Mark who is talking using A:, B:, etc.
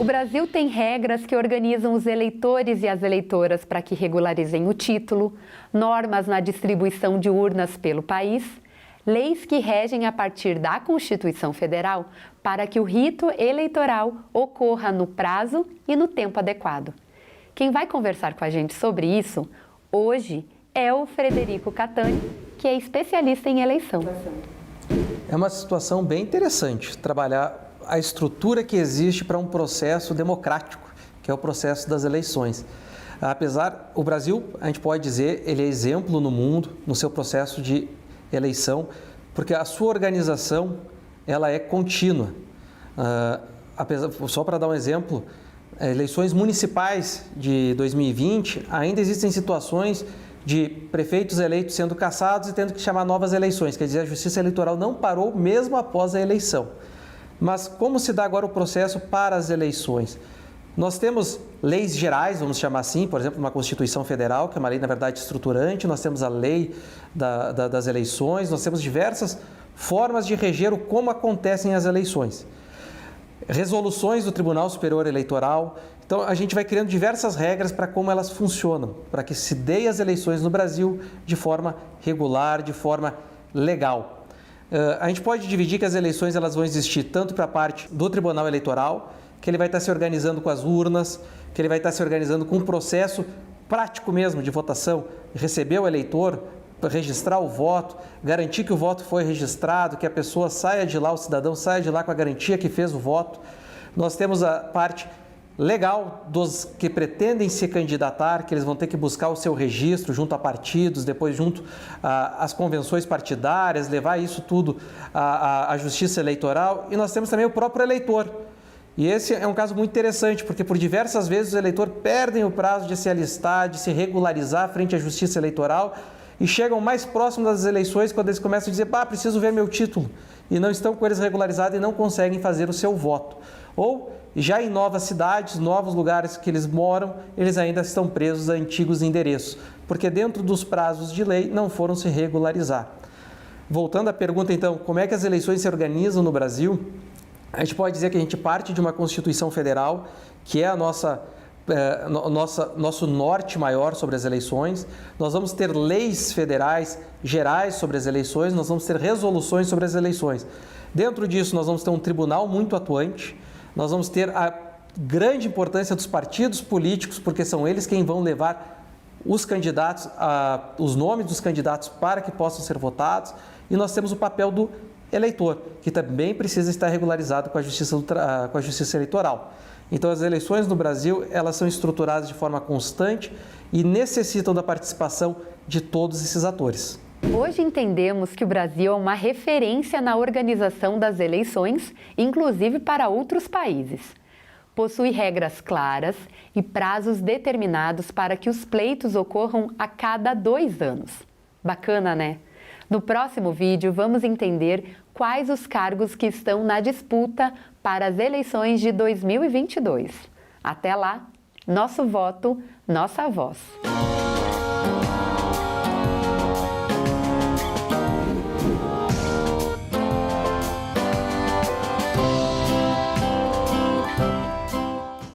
A: Brasil tem regras que organizam os eleitores e as eleitoras para que regularizem o título, normas na distribuição de urnas pelo país, leis que regem a partir da Constituição Federal para que o rito eleitoral ocorra no prazo e no tempo adequado. Quem vai conversar com a gente sobre isso hoje é o Frederico Catani, que é especialista em eleição.
B: É uma situação bem interessante trabalhar a estrutura que existe para um processo democrático, que é o processo das eleições. Apesar, o Brasil, a gente pode dizer, ele é exemplo no mundo no seu processo de eleição, porque a sua organização ela é contínua. Só para dar um exemplo, eleições municipais de 2020, ainda existem situações de prefeitos eleitos sendo cassados e tendo que chamar novas eleições, quer dizer, a Justiça Eleitoral não parou mesmo após a eleição. Mas como se dá agora o processo para as eleições? Nós temos leis gerais, vamos chamar assim, por exemplo, uma Constituição Federal, que é uma lei, na verdade, estruturante, nós temos a lei das eleições, nós temos diversas formas de reger o como acontecem as eleições. Resoluções do Tribunal Superior Eleitoral. Então, a gente vai criando diversas regras para como elas funcionam, para que se dê as eleições no Brasil de forma regular, de forma legal. A gente pode dividir que as eleições elas vão existir tanto para a parte do Tribunal Eleitoral, que ele vai estar se organizando com as urnas, que ele vai estar se organizando com um processo prático mesmo de votação, receber o eleitor, registrar o voto, garantir que o voto foi registrado, que a pessoa saia de lá, o cidadão saia de lá com a garantia que fez o voto. Nós temos a parte legal dos que pretendem se candidatar, que eles vão ter que buscar o seu registro junto a partidos, depois junto às convenções partidárias, levar isso tudo à Justiça Eleitoral. E nós temos também o próprio eleitor. E esse é um caso muito interessante, porque por diversas vezes os eleitores perdem o prazo de se alistar, de se regularizar frente à Justiça Eleitoral e chegam mais próximos das eleições quando eles começam a dizer, preciso ver meu título, e não estão com eles regularizados e não conseguem fazer o seu voto. Ou já em novas cidades, novos lugares que eles moram, eles ainda estão presos a antigos endereços, porque dentro dos prazos de lei não foram se regularizar. Voltando à pergunta então, como é que as eleições se organizam no Brasil? A gente pode dizer que a gente parte de uma Constituição Federal, que é a nosso norte maior sobre as eleições. Nós vamos ter leis federais gerais sobre as eleições, nós vamos ter resoluções sobre as eleições. Dentro disso, nós vamos ter um tribunal muito atuante, nós vamos ter a grande importância dos partidos políticos, porque são eles quem vão levar os candidatos, os nomes dos candidatos para que possam ser votados, e nós temos o papel do eleitor, que também precisa estar regularizado com a Justiça Eleitoral. Então, as eleições no Brasil, elas são estruturadas de forma constante e necessitam da participação de todos esses atores.
A: Hoje entendemos que o Brasil é uma referência na organização das eleições, inclusive para outros países. Possui regras claras e prazos determinados para que os pleitos ocorram a cada 2 anos. Bacana, né? No próximo vídeo, vamos entender quais os cargos que estão na disputa para as eleições de 2022. Até lá, nosso voto, nossa voz.